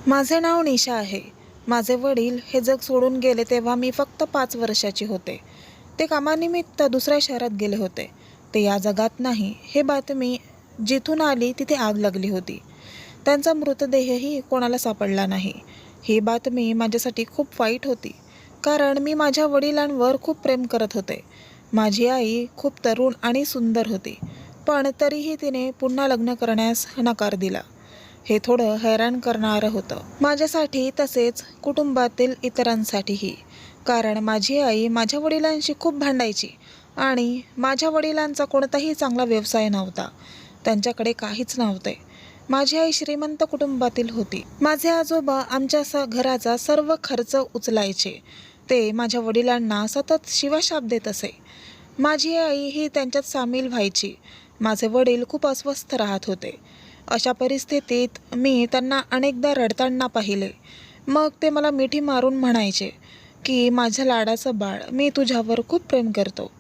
माझे नाव निशा आहे. माझे वडील हे जग सोडून गेले तेव्हा मी फक्त 5 वर्षाची होते. ते कामानिमित्त दुसऱ्या शहरात गेले होते. ते या जगात नाही हे बातमी जिथून आली तिथे आग लागली होती. त्यांचा मृतदेहही कोणाला सापडला नाही. ही बातमी माझ्यासाठी खूप वाईट होती, कारण मी माझ्या वडिलांवर खूप प्रेम करत होते. माझी आई खूप तरुण आणि सुंदर होती, पण तरीही तिने पुन्हा लग्न करण्यास नकार दिला. हे थोडं हैराण करणारं होतं माझ्यासाठी, तसेच कुटुंबातील इतरांसाठीही. कारण माझी आई माझ्या वडिलांशी खूप भांडायची आणि माझ्या वडिलांचा कोणताही चांगला व्यवसाय नव्हता. त्यांच्याकडे काहीच नव्हते. माझी आई श्रीमंत कुटुंबातील होती. माझे आजोबा आमच्या घराचा सर्व खर्च उचलायचे. ते माझ्या वडिलांना सतत शिवाशाप देत असे. माझी आई ही त्यांच्यात सामील व्हायची. माझे वडील खूप अस्वस्थ राहत होते. अशा परिस्थितीत मी त्यांना अनेकदा रडताना पाहिले. मग ते मला मिठी मारून म्हणायचे की माझ्या लाडाचं बाळ, मी तुझ्यावर खूप प्रेम करतो.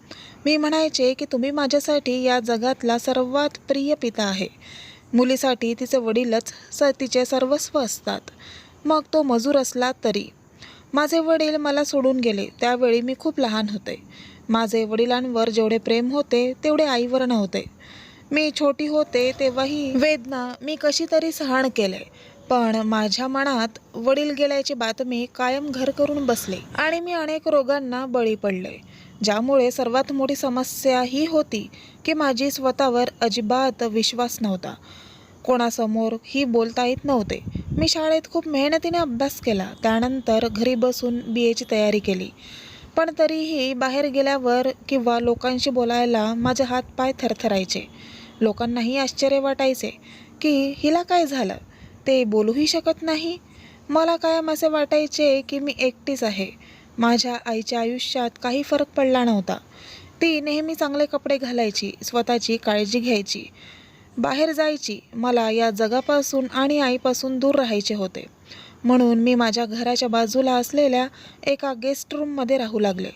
मी म्हणायचे की तुम्ही माझ्यासाठी या जगातला सर्वात प्रिय पिता आहे. मुलीसाठी तिचे वडीलच तिचे सर्वस्व असतात, मग तो मजूर असला तरी. माझे वडील मला सोडून गेले त्यावेळी मी खूप लहान होते. माझे वडिलांवर जेवढे प्रेम होते तेवढे आईवर नव्हते. मी छोटी होते तेव्हाही वेदना मी कशी तरी सहन केले, पण माझ्या मनात वडील गेल्याची बातमी कायम घर करून बसली आणि मी अनेक रोगांना बळी पडले. ज्यामुळे सर्वात मोठी समस्या ही होती की माझी स्वतःवर अजिबात विश्वास नव्हता. कोणासमोर ही बोलता येत नव्हते. मी शाळेत खूप मेहनतीने अभ्यास केला, त्यानंतर घरी बसून BAची तयारी केली. पण तरीही बाहेर गेल्यावर किंवा लोकांशी बोलायला माझे हातपाय थरथरायचे. लोकांनाही आश्चर्य वाटायचे की हिला काय झालं, ते बोलूही शकत नाही. मला कायम असे वाटायचे की मी एकटीच आहे. माझ्या आईच्या आयुष्यात काही फरक पडला नव्हता. ती नेहमी चांगले कपडे घालायची, स्वतःची काळजी घ्यायची, बाहेर जायची. मला या जगापासून आणि आईपासून दूर राहायचे होते. म्हणून मी माझ्या घराच्या बाजूला असलेल्या एका गेस्ट रूममध्ये राहू लागले.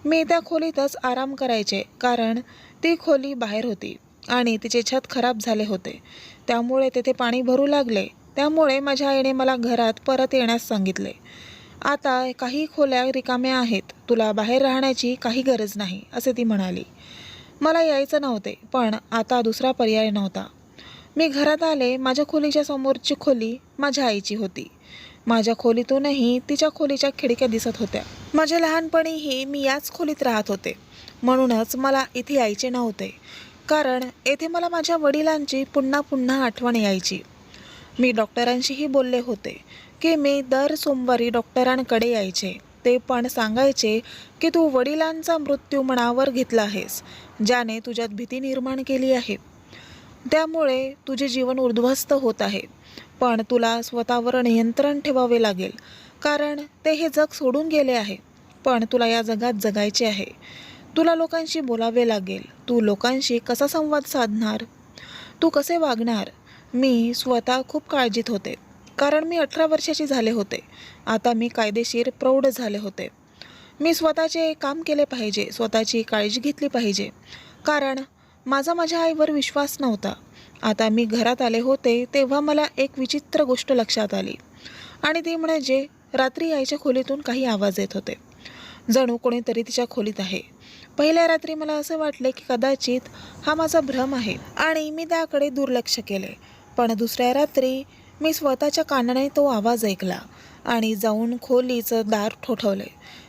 मी त्या खोलीतच आराम करायचे, कारण ती खोली बाहेर होती आणि तिचे छत खराब झाले होते. त्यामुळे तेथे पाणी भरू लागले. त्यामुळे माझ्या आईने मला घरात परत येण्यास सांगितले. आता काही खोल्या रिकाम्या आहेत, तुला बाहेर राहण्याची काही गरज नाही, असे ती म्हणाली. मला यायचं नव्हते, पण आता दुसरा पर्याय नव्हता. मी घरात आले. माझ्या खोलीच्या समोरची खोली माझ्या आईची होती. माझ्या खोलीतूनही तिच्या खोलीच्या खिडक्या दिसत होत्या. माझ्या लहानपणीही मी याच खोलीत राहत होते, म्हणूनच मला इथे यायचे नव्हते, कारण येथे मला माझ्या वडिलांची पुन्हा पुन्हा आठवण यायची. मी डॉक्टरांशीही बोलले होते की मी दर सोमवारी डॉक्टरांकडे यायचे. ते पण सांगायचे की तू वडिलांचा मृत्यू मनावर घेतला आहेस, ज्याने तुझ्यात भीती निर्माण केली आहे. त्यामुळे तुझे जीवन उद्ध्वस्त होत आहे. पण तुला स्वतःवर नियंत्रण ठेवावे लागेल, कारण ते हे जग सोडून गेले आहे. पण तुला या जगात जगायचे आहे. तुला लोकांशी बोलावे लागेल. तू लोकांशी कसा संवाद साधणार, तू कसे वागणार. मी स्वतः खूप काळजीत होते, कारण मी 18 वर्षाची झाले होते. आता मी कायदेशीर प्रौढ झाले होते. मी स्वतःचे काम केले पाहिजे, स्वतःची काळजी घेतली पाहिजे, कारण माझ्या आईवर विश्वास नव्हता. आता मी घरात आले होते तेव्हा मला एक विचित्र गोष्ट लक्षात आली, आणि ती म्हणजे रात्री आईच्या खोलीतून काही आवाज येत होते, जणू कोणीतरी तिच्या खोलीत आहे. पहिल्या रात्री मला असे वाटले की कदाचित हा माझा भ्रम आहे आणि मी त्याकडे दुर्लक्ष केले. पण दुसऱ्या रात्री मी स्वतःच्या कानाने तो आवाज ऐकला आणि जाऊन खोलीचं दार ठोठावले.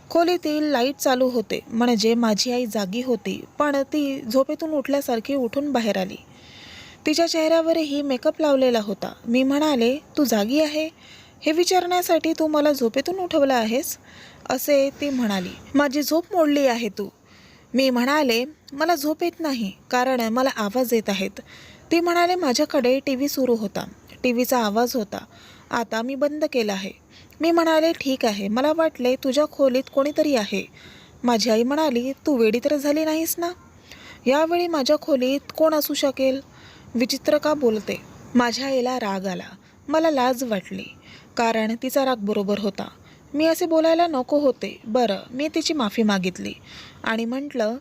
खोलीतील लाईट चालू होते, म्हणजे माझी आई जागी होती, पण ती झोपेतून उठल्यासारखी उठून बाहेर आली. तिच्या चेहऱ्यावरही मेकअप लावलेला होता. मी म्हणाले, तू जागी आहे हे विचारण्यासाठी तू मला झोपेतून उठवलं आहेस, असे ती म्हणाली. माझी झोप मोडली आहे तू. मी म्हणाले, मला झोप येत नाही, कारण मला आवाज येत आहेत. ती म्हणाले, माझ्याकडे TV सुरू होता, TVचा आवाज होता, आता मी बंद केला आहे. मी म्हणाले, ठीक आहे, मला वाटले तुझ्या खोलीत कोणीतरी आहे. माझी आई म्हणाली, तू वेडी तर झाली नाहीस ना, यावेळी माझ्या खोलीत कोण असू शकेल, विचित्र का बोलते. माझ्या आईला राग आला. मला लाज वाटली, कारण तिचा राग बरोबर होता. मी असे बोलायला नको होते. बरं, मी तिची माफी मागितली आणि म्हटलं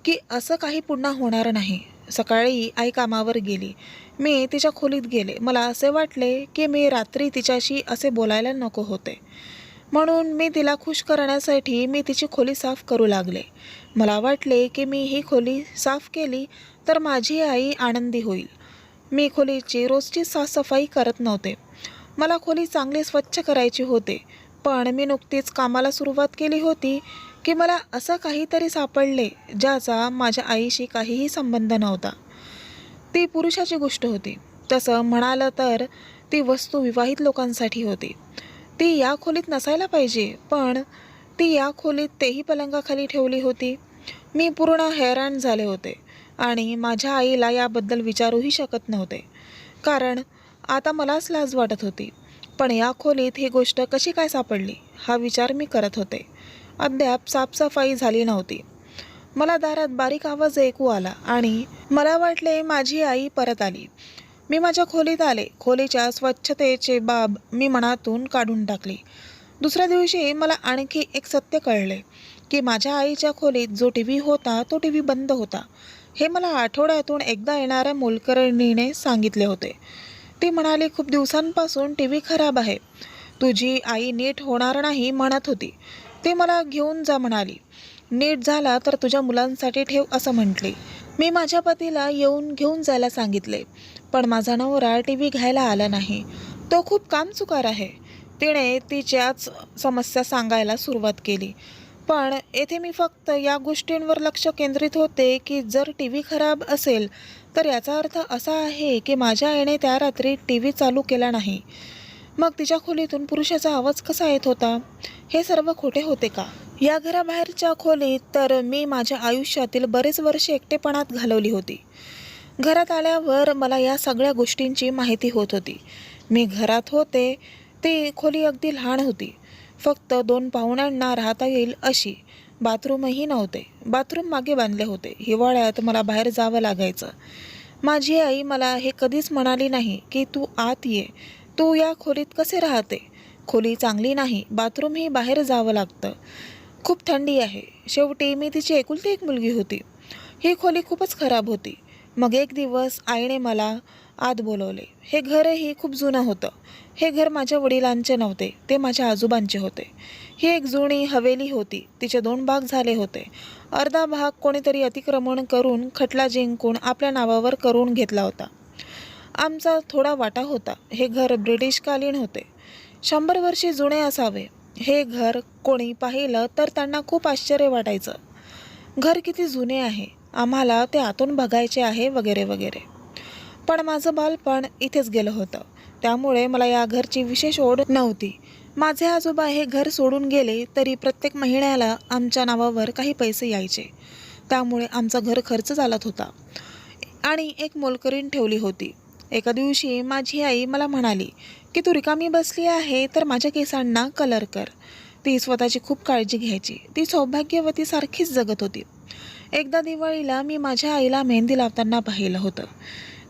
की असं काही पुन्हा होणार नाही. सकाळी आई कामावर गेली. मी तिच्या खोलीत गेले. मला असे वाटले की मी रात्री तिच्याशी असे बोलायला नको होते. म्हणून मी तिला खुश करण्यासाठी मी तिची खोली साफ करू लागले. मला वाटले की मी ही खोली साफ केली तर माझी आई आनंदी होईल. मी खोलीची रोजची साफसफाई करत नव्हते. मला खोली चांगली स्वच्छ करायची होते. पण मी नुकतीच कामाला सुरुवात केली होती की मला असं काहीतरी सापडले ज्याचा माझ्या आईशी काहीही संबंध नव्हता. ती पुरुषाची गोष्ट होती. तसं म्हणालं तर ती वस्तू विवाहित लोकांसाठी होती. ती या खोलीत नसायला पाहिजे, पण ती या खोलीत तेही पलंगाखाली ठेवली होती. मी पूर्ण हैराण झाले होते आणि माझ्या आईला याबद्दल विचारूही शकत नव्हते, कारण आता मलाच लाज वाटत होती. पण या खोलीत ही गोष्ट कशी काय सापडली हा विचार मी करत होते. अद्याप साफसफाई झाली नव्हती. मला दारात बारीक आवाज ऐकू आला आणि मला वाटले माझी आई परत आली. मी माझ्या खोलीत आले. खोलीच्या स्वच्छतेचे बाब मी मनातून काढून टाकली. दुसऱ्या दिवशी मला आणखी एक सत्य कळले की माझ्या आईच्या खोलीत जो टी व्ही होता तो टी व्ही बंद होता. हे मला आठवड्यातून एकदा येणाऱ्या मोलकरणीने सांगितले होते. ती म्हणाली, खूप दिवसांपासून टी व्ही खराब आहे. तुझी आई नीट होणार नाही म्हणत होती. ती मला घेऊन जा म्हणाली. नीट झाला तर तुझ्या मुलांसाठी ठेव असं म्हटली. मी माझ्या पतीला येऊन घेऊन जायला सांगितले, पण माझा नवरा टी व्ही घ्यायला आला नाही. तो खूप कामचुकार आहे. तिने तिच्याच समस्या सांगायला सुरुवात केली. पण येथे मी फक्त या गोष्टींवर लक्ष केंद्रित होते की जर टी व्ही खराब असेल तर याचा अर्थ असा आहे की माझ्या आईने त्या रात्री टी व्ही चालू केला नाही. मग तिच्या खोलीतून पुरुषाचा आवाज कसा येत होता? हे सर्व खोटे होते का? या घराबाहेरच्या खोलीत तर मी माझ्या आयुष्यातील बरेच वर्षे एकटेपणात घालवली होती. घरात आल्यावर मला या सगळ्या गोष्टींची माहिती होत होती. मी घरात होते. ती खोली अगदी लहान होती. फक्त 2 पाहुण्यांना राहता येईल अशी. बाथरूमही नव्हते. बाथरूम मागे बांधले होते. हिवाळ्यात मला बाहेर जावं लागायचं. माझी आई मला हे कधीच म्हणाली नाही की तू आत ये. तू या खोलीत कसे राहते? खोली चांगली नाही. बाथरूमही बाहेर जावं लागतं. खूप थंडी आहे. शेवटी मी तिची एकुलती एक मुलगी होती. ही खोली खूपच खराब होती. मग एक दिवस आईने मला आत बोलवले. हे घरही खूप जुनं होतं. हे घर माझ्या वडिलांचे नव्हते, ते माझ्या आजोबांचे होते. ही एक जुनी हवेली होती. तिचे 2 भाग झाले होते. अर्धा भाग कोणीतरी अतिक्रमण करून खटला जिंकून आपल्या नावावर करून घेतला होता. आमचा थोडा वाटा होता. हे घर ब्रिटिशकालीन होते. 100 वर्षे जुने असावे. हे घर कोणी पाहिलं तर त्यांना खूप आश्चर्य वाटायचं. घर किती जुने आहे, आम्हाला ते आतून बघायचे आहे वगैरे वगैरे. पण माझं बालपण इथेच गेलं होतं, त्यामुळे मला या घरची विशेष ओढ नव्हती. माझे आजोबा हे घर सोडून गेले तरी प्रत्येक महिन्याला आमच्या नावावर काही पैसे यायचे. त्यामुळे आमचा घर खर्च चालत होता आणि एक मोलकरीण ठेवली होती. एका दिवशी माझी आई मला म्हणाली की तू रिकामी बसली आहे तर माझ्या केसांना कलर कर. ती स्वतःची खूप काळजी घ्यायची. ती सौभाग्यवती सारखीच जगत होती. एकदा दिवाळीला मी माझ्या आईला मेहंदी लावताना पाहिलं होतं.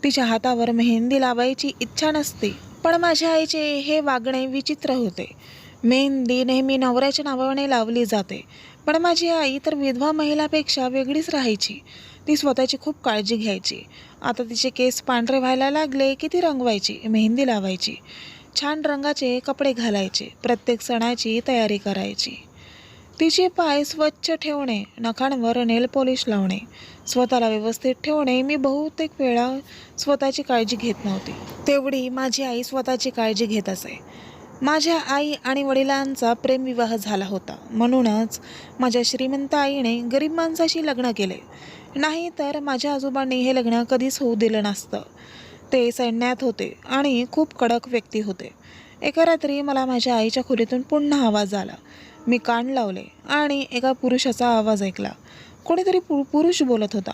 तिच्या हातावर मेहंदी लावायची इच्छा नसते, पण माझ्या आईचे हे वागणे विचित्र होते. मेहंदी नेहमी नवऱ्याच्या नावाने लावली जाते, पण माझी आई तर विधवा महिलापेक्षा वेगळीच राहायची. ती स्वतःची खूप काळजी घ्यायची. आता तिचे केस पांढरे व्हायला लागले की ती रंगवायची, मेहंदी लावायची, छान रंगाचे कपडे घालायचे, प्रत्येक सणाची तयारी करायची. तिचे पाय स्वच्छ ठेवणे, नखांवर नेल पॉलिश लावणे, स्वतःला व्यवस्थित ठेवणे. मी बहुतेक वेळा स्वतःची काळजी घेत नव्हती, तेवढी माझी आई स्वतःची काळजी घेत असे. माझ्या आई आणि वडिलांचा प्रेमविवाह झाला होता, म्हणूनच माझ्या श्रीमंत आईने गरीब माणसाशी लग्न केले. नाही तर माझ्या आजोबांनी हे लग्न कधीच होऊ दिलं नसतं. ते सैन्यात होते आणि खूप कडक व्यक्ती होते. एका रात्री मला माझ्या आईच्या खोलीतून पुन्हा आवाज आला. मी कान लावले आणि एका पुरुषाचा आवाज ऐकला. कोणीतरी पुरुष बोलत होता.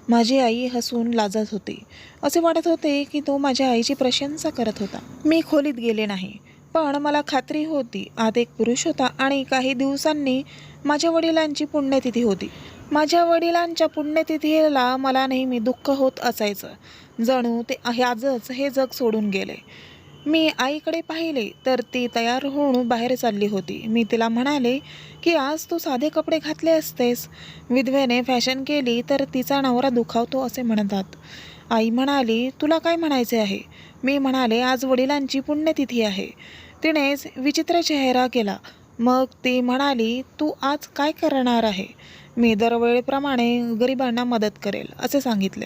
माझी आई हसून लाजत होती. असे वाटत होते की तो माझ्या आईची प्रशंसा करत होता. मी खोलीत गेले नाही, पण मला खात्री होती आत एक पुरुष होता आणि काही दिवसांनी माझ्या वडिलांची पुण्यतिथी होती. माझ्या वडिलांच्या पुण्यतिथीला मला नेहमी दुःख होत असायचं, जणू ते आजच हे जग सोडून गेले. मी आईकडे पाहिले तर ती तयार होऊन बाहेर चालली होती. मी तिला म्हणाले की आज तू साधे कपडे घातले असतेस. विधवेने फॅशन केली तर तिचा नवरा दुखावतो असे म्हणतात. आई म्हणाली, तुला काय म्हणायचे आहे? मी म्हणाले, आज वडिलांची पुण्यतिथी आहे. तिनेच विचित्र चेहरा केला. मग ती म्हणाली, तू आज काय करणार आहे? मी दरवेळेप्रमाणे गरिबांना मदत करेल असे सांगितले.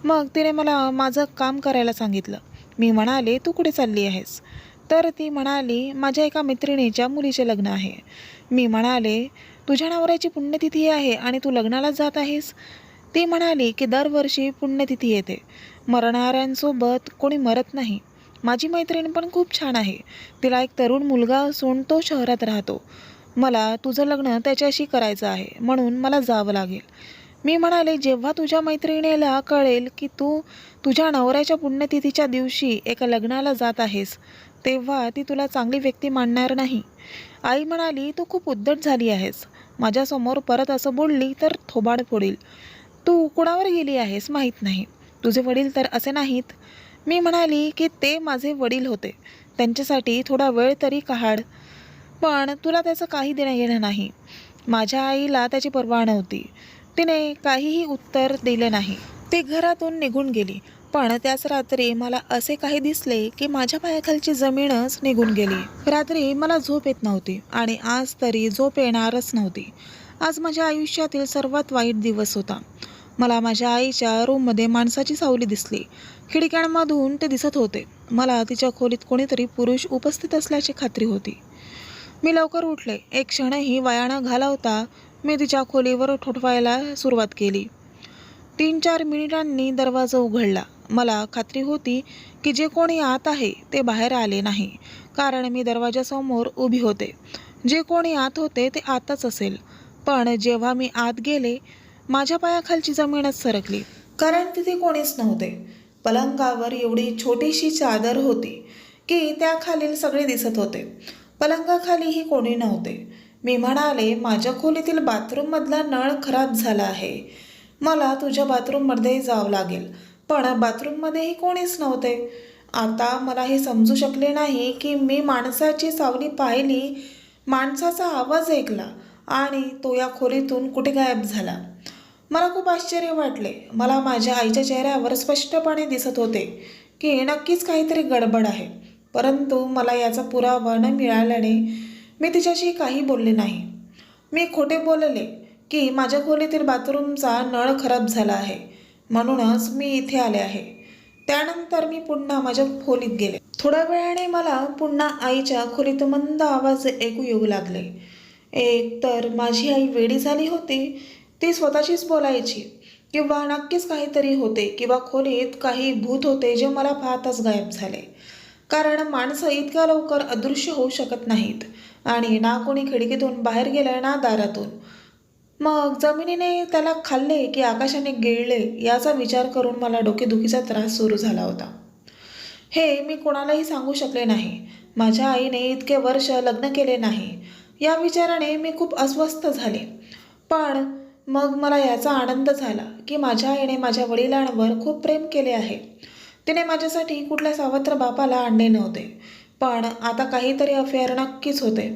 मग तिने मला माझं काम करायला सांगितलं. मी म्हणाले, तू कुठे चालली आहेस? तर ती म्हणाली, माझ्या एका मैत्रिणीच्या मुलीचे लग्न आहे. मी म्हणाले, तुझ्या नवऱ्याची पुण्यतिथी आहे आणि तू लग्नाला जात आहेस? ती म्हणाली की दरवर्षी पुण्यतिथी येते. मरणाऱ्यांसोबत कोणी मरत नाही. माझी मैत्रीण पण खूप छान आहे. तिला एक तरुण मुलगा असून तो शहरात राहतो. मला तुझं लग्न त्याच्याशी करायचं आहे, म्हणून मला जावं लागेल. मी म्हणाले, जेव्हा तुझ्या मैत्रिणीला कळेल की तू तुझ्या नवऱ्याच्या पुण्यतिथीच्या दिवशी एका लग्नाला जात आहेस, तेव्हा ती तुला चांगली व्यक्ती मानणार नाही. आई म्हणाली, तू खूप उद्धट झाली आहेस. माझ्यासमोर परत असं बोलली तर थोबाड फोडील. तू कुणावर गेली आहेस माहीत नाही. तुझे वडील तर असे नाहीत. मी म्हणाली की ते माझे वडील होते. त्यांच्यासाठी थोडा वेळ तरी काढ. पण तुला त्याचं काही देणं घेणं नाही. माझ्या आईला त्याची पर्वा नव्हती. तिने काहीही उत्तर दिले नाही. ती घरातून निघून गेली. पण त्याच रात्री मला असे काही दिसले की माझ्या पायाखालची जमीनच निघून गेली. रात्री मला झोप येत नव्हती आणि आज तरी झोप येणारच नव्हती. आज माझ्या आयुष्यातील सर्वात वाईट दिवस होता. मला माझ्या आईच्या रूममध्ये माणसाची सावली दिसली. खिडक्यांमधून ते दिसत होते. मला तिच्या खोलीत कोणीतरी पुरुष उपस्थित असल्याची खात्री होती. मी लवकर उठले. एक क्षणही वाया न घालवता मी तिच्या खोलीवर ठोठवायला सुरुवात केली. 3-4 मिनिटांनी दरवाजा उघडला. मला खात्री होती की जे कोणी आत आहे ते बाहेर आले नाही, कारण मी दरवाजासमोर उभी होते. जे कोणी आत होते ते आतच असेल. पण जेव्हा मी आत गेले, माझ्या पायाखालची जमीनच सरकली, कारण तिथे कोणीच नव्हते. पलंगावर एवढी छोटीशी चादर होती की त्याखालील सगळे दिसत होते. पलंगाखालीही कोणी नव्हते. मी म्हणाले, माझ्या खोलीतील बाथरूममधला नळ खराब झाला आहे. मला तुझ्या बाथरूममध्ये जावं लागेल. पण बाथरूममध्येही कोणीच नव्हते. आता मला हे समजू शकले नाही की मी माणसाची सावली पाहिली, माणसाचा आवाज ऐकला आणि तो या खोलीतून कुठे गायब झाला. मला खूप आश्चर्य वाटले. मला माझ्या आईच्या चेहऱ्यावर स्पष्टपणे दिसत होते की नक्कीच काहीतरी गडबड आहे. परंतु मला याचा पुरावा न मिळाल्याने मी तिच्याशी काही बोलले नाही. मी खोटे बोलले की माझ्या खोलीतील बाथरूमचा नळ खराब झाला आहे, म्हणूनच मी इथे आले आहे. त्यानंतर मी पुन्हा माझ्या खोलीत गेले. थोड्या वेळाने मला पुन्हा आईच्या खोलीत मंद आवाज ऐकू येऊ लागले. एक तर माझी आई वेडी झाली होती. ती स्वतःशीच बोलायची, किंवा नक्कीच काहीतरी होते, किंवा खोलीत काही भूत होते जे मला पाहताच गायब झाले. कारण माणसं इतक्या लवकर अदृश्य होऊ शकत नाहीत आणि ना कोणी खिडकीतून बाहेर गेलं ना दारातून. मग जमिनीने त्याला खाल्ले की आकाशाने गिळले याचा विचार करून मला डोकेदुखीचा त्रास सुरू झाला होता. हे मी कोणालाही सांगू शकले नाही. माझ्या आईने इतके वर्ष लग्न केले नाही या विचाराने मी खूप अस्वस्थ झाले. पण मग मला याचा आनंद झाला की माझ्या आईने माझ्या वडिलांवर खूप प्रेम केले आहे. तिने माझ्यासाठी कुठल्या सावत्र बापाला आणले नव्हते. पण आता काहीतरी अफेअर नक्कीच होते.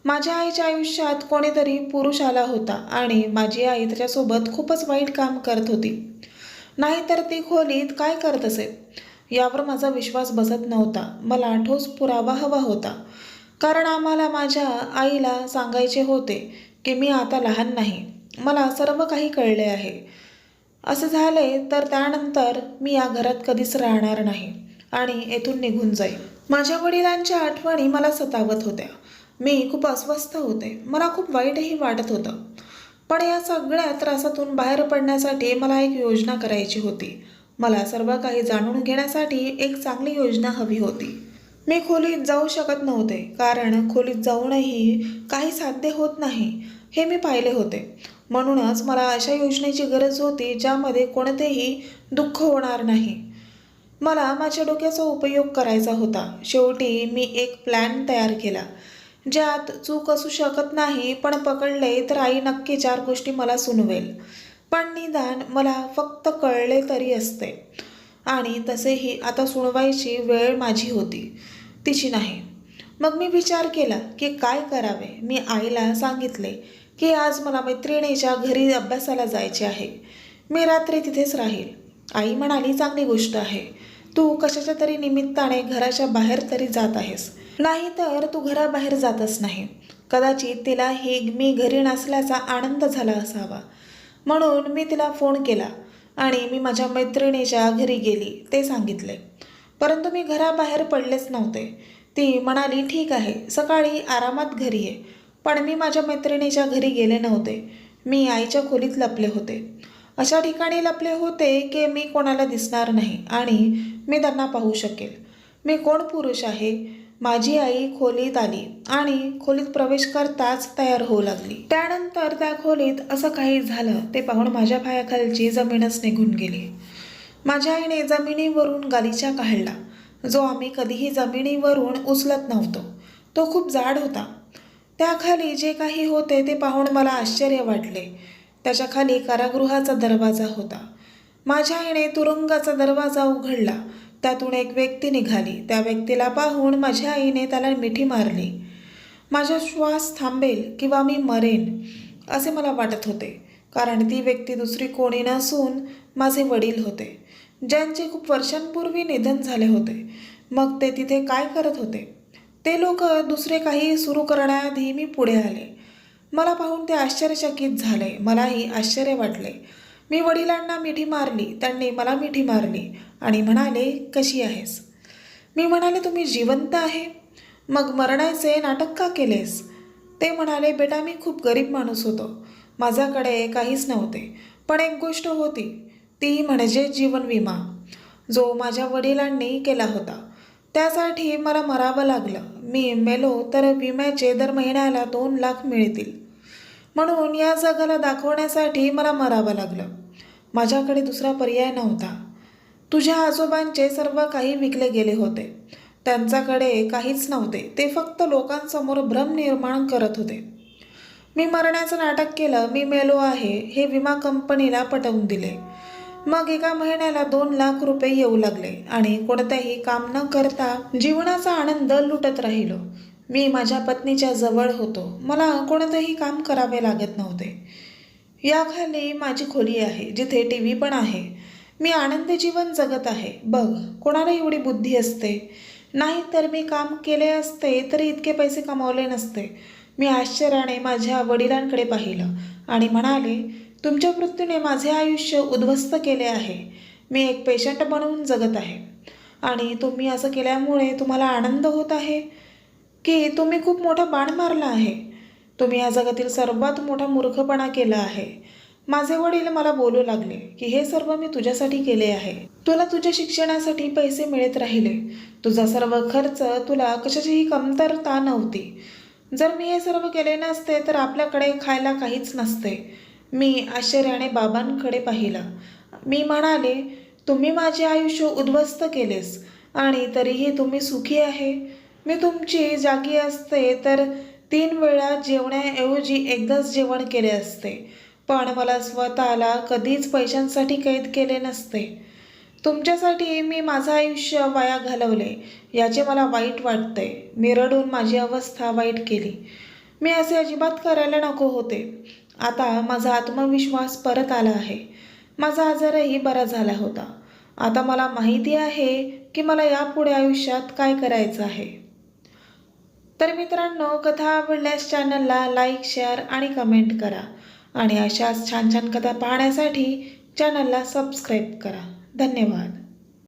माझ्या आईच्या आयुष्यात कोणीतरी पुरुष आला होता आणि माझी आई त्याच्यासोबत खूपच वाईट काम करत होती. नाहीतर ती खोलीत काय करत असेल यावर माझा विश्वास बसत नव्हता. मला ठोस पुरावा हवा होता, कारण आम्हाला माझ्या आईला सांगायचे होते की मी आता लहान नाही. मला सर्व काही कळले आहे. असे झाले तर त्यानंतर मी या घरात कधीच राहणार नाही आणि येथून निघून जाईल. माझ्या वडिलांच्या आठवणी मला सतावत होत्या. मी खूप अस्वस्थ होते. मला खूप वाईटही वाटत होतं. पण या सगळ्या त्रासातून बाहेर पडण्यासाठी मला एक योजना करायची होती. मला सर्व काही जाणून घेण्यासाठी एक चांगली योजना हवी होती. मी खोलीत जाऊ शकत नव्हते, कारण खोलीत जाऊनही काही साध्य होत नाही हे मी पाहिले होते. म्हणूनच मला अशा योजनेची गरज होती ज्यामध्ये कोणतेही दुःख होणार नाही. मला माझ्या डोक्याचा उपयोग करायचा होता. शेवटी मी एक प्लॅन तयार केला, ज्यात चूक असू शकत नाही. पण पकडले तर आई नक्की 4 गोष्टी मला सुनवेल. पण निदान मला फक्त कळले तरी असते. आणि तसेही आता सोडवायची वेळ माझी होती, तिची नाही. मग मी विचार केला की काय करावे. मी आईला सांगितले की आज मला मैत्रिणीच्या घरी अभ्यासाला जायचे आहे. मी रात्री तिथेच राहील. आई म्हणाली, चांगली गोष्ट आहे. तू कशाच्या तरी निमित्ताने घराच्या बाहेर तरी जात आहेस. नाही तर तू घराबाहेर जातच नाही. कदाचित तिला मी घरी नसल्याचा आनंद झाला असावा. म्हणून मी तिला फोन केला आणि मी माझ्या मैत्रिणीच्या घरी गेली ते सांगितले. परंतु मी घराबाहेर पडलेच नव्हते. ती म्हणाली, ठीक आहे, सकाळी आरामात घरी ये. पण मी माझ्या मैत्रिणीच्या घरी गेले नव्हते. मी आईच्या खोलीत लपले होते. अशा ठिकाणी लपले होते की मी कोणाला दिसणार नाही आणि मी त्यांना पाहू शकेल. मी कोण पुरुष आहे. माझी आई खोलीत आली आणि खोलीत प्रवेश करताच तयार होऊ लागली. त्यानंतर त्या खोलीत असं काही झालं ते पाहून माझ्या पायाखालची जमीनच निघून गेली. माझ्या आईने जमिनीवरून गालिचा काढला, जो आम्ही कधीही जमिनीवरून उचलत नव्हतो. तो खूप जाड होता. त्याखाली जे काही होते ते पाहून मला आश्चर्य वाटले. त्याच्या खाली कारागृहाचा दरवाजा होता. माझ्या आईने तुरुंगाचा दरवाजा उघडला. त्यातून एक व्यक्ती निघाली. त्या व्यक्तीला पाहून माझ्या आईने त्याला मिठी मारली. माझा श्वास थांबेल किंवा मी मरेन असे मला वाटत होते, कारण ती व्यक्ती दुसरी कोणी नसून माझे वडील होते, ज्यांचे खूप वर्षांपूर्वी निधन झाले होते. मग ते तिथे काय करत होते? ते लोक दुसरे काही सुरू करण्याआधी मी पुढे आले. मला पाहून ते आश्चर्यचकित झाले. मलाही आश्चर्य वाटले. मी वडिलांना मिठी मारली. त्यांनी मला मिठी मारली आणि म्हणाले, कशी आहेस? मी म्हणाले, तुम्ही जिवंत आहे? मग मरणाचे नाटक का केलेस? ते म्हणाले, बेटा, मी खूप गरीब माणूस होतो. माझ्याकडे काहीच नव्हते. पण एक गोष्ट होती, ती म्हणजे जीवन विमा, जो माझ्या वडिलांनी केला होता. त्यासाठी मला मरावं लागलं. मी मेलो तर विम्याचे दर महिन्याला 2 लाख मिळतील. म्हणून या जगाला दाखवण्यासाठी मला मरावं लागलं. माझ्याकडे दुसरा पर्याय नव्हता. तुझ्या आजोबांचे सर्व काही विकले गेले होते. त्यांच्याकडे काहीच नव्हते. ते फक्त लोकांसमोर भ्रम निर्माण करत होते. मी मरण्याचं नाटक केलं. मी मेलो आहे हे विमा कंपनीला पटवून दिले. मग एका महिन्याला 2 लाख रुपये येऊ लागले आणि कोणतेही काम न करता जीवनाचा आनंद लुटत राहिलो. मी माझ्या पत्नीच्या जवळ होतो. मला कोणतेही काम करावे लागत नव्हते. याखाली माझी खोली आहे, जिथे TV पण आहे. मी आनंदी जीवन जगत आहे. बघ, कोणाला एवढी बुद्धी असते? नाही तर मी काम केले असते तरी इतके पैसे कमावले नसते. मी आश्चर्याने माझ्या वडिलांकडे पाहिलं आणि म्हणाले, तुमच्या मृत्यूने माझे आयुष्य उद्ध्वस्त केले आहे. मी एक पेशंट बनवून जगत आहे आणि तुम्ही असं केल्यामुळे तुम्हाला आनंद होत आहे की तुम्ही खूप मोठा बाण मारला आहे? तुम्ही या जगातील सर्वात मोठा मूर्खपणा केला आहे. माझे वडील मला बोलू लागले की हे सर्व मी तुझ्यासाठी केले आहे. तुला तुझ्या शिक्षणासाठी पैसे मिळत राहिले. तुझा सर्व खर्च, तुला कशाचीही कमतरता नव्हती. जर मी हे सर्व केले नसते तर आपल्याकडे खायला काहीच नसते. मी आश्चर्याने बाबांकडे पाहिलं. मी म्हणाले, तुम्ही माझे आयुष्य उद्ध्वस्त केलेस आणि तरीही तुम्ही सुखी आहे. मी तुमची जागी असते तर 3 वेळा जेवण्याऐवजी एकदाच जेवण केले असते. पण मला स्वतःला कधीच पैशांसाठी कैद केले नसते. तुमच्यासाठी मी माझं आयुष्य वाया घालवले याचे मला वाईट वाटते. मी रडून माझी अवस्था वाईट केली. मी असे अजिबात करायला नको होते. आता माझा आत्मविश्वास परत आला आहे. माझा आजारही बरा झाला होता. आता मला माहिती आहे की मला यापुढे आयुष्यात काय करायचं आहे. तर मित्रांनो, कथा आवडल्यास चॅनलला लाईक, शेअर आणि कमेंट करा आणि अशाच छान छान कथा पाहण्यासाठी चॅनलला सबस्क्राईब करा. धन्यवाद.